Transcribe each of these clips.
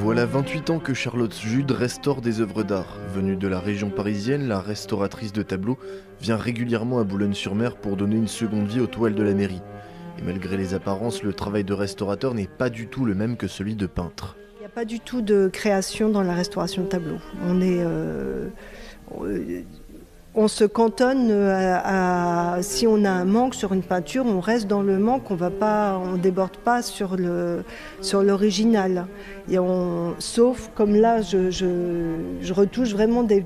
Voilà 28 ans que Charlotte Jude restaure des œuvres d'art. Venue de la région parisienne, la restauratrice de tableaux vient régulièrement à Boulogne-sur-Mer pour donner une seconde vie aux toiles de la mairie. Et malgré les apparences, le travail de restaurateur n'est pas du tout le même que celui de peintre. Il n'y a pas du tout de création dans la restauration de tableaux. On se cantonne si on a un manque sur une peinture, on reste dans le manque, on ne déborde pas sur l'original. Sauf comme là, je retouche vraiment des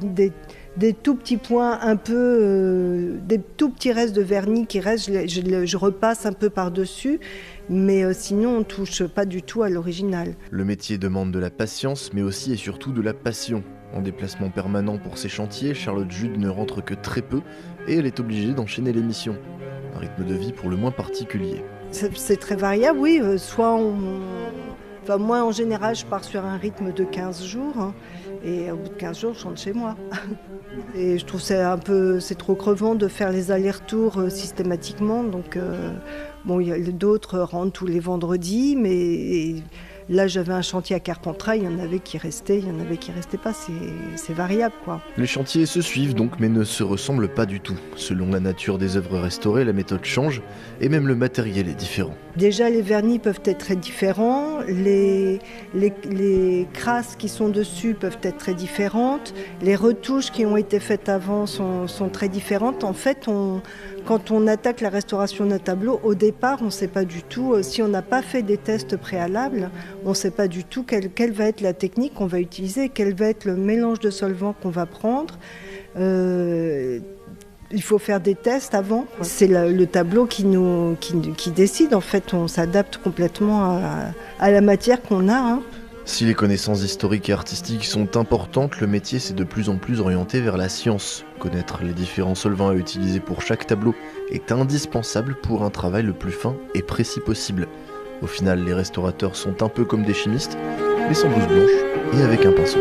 tout petits points, des tout petits restes de vernis qui restent, je repasse un peu par-dessus, mais sinon on ne touche pas du tout à l'original. Le métier demande de la patience, mais aussi et surtout de la passion. En déplacement permanent pour ses chantiers, Charlotte Jude ne rentre que très peu et elle est obligée d'enchaîner les missions. Un rythme de vie pour le moins particulier. C'est très variable, oui. Moi, en général, je pars sur un rythme de 15 jours. Hein, et au bout de 15 jours, je rentre chez moi. Et je trouve que c'est trop crevant de faire les allers-retours systématiquement. Donc, il y a d'autres rentrent tous les vendredis, mais là, j'avais un chantier à Carpentras, il y en avait qui restaient, il y en avait qui restaient pas, c'est variable, quoi. Les chantiers se suivent donc, mais ne se ressemblent pas du tout. Selon la nature des œuvres restaurées, la méthode change, et même le matériel est différent. Déjà, les vernis peuvent être très différents, les crasses qui sont dessus peuvent être très différentes, les retouches qui ont été faites avant sont très différentes. En fait, quand on attaque la restauration d'un tableau, au départ, on ne sait pas du tout, si on n'a pas fait des tests préalables, on ne sait pas du tout quelle va être la technique qu'on va utiliser, quel va être le mélange de solvants qu'on va prendre. Il faut faire des tests avant. C'est le tableau qui décide. En fait, on s'adapte complètement à la matière qu'on a. Hein. Si les connaissances historiques et artistiques sont importantes, le métier s'est de plus en plus orienté vers la science. Connaître les différents solvants à utiliser pour chaque tableau est indispensable pour un travail le plus fin et précis possible. Au final, les restaurateurs sont un peu comme des chimistes, mais sans blouse blanche et avec un pinceau.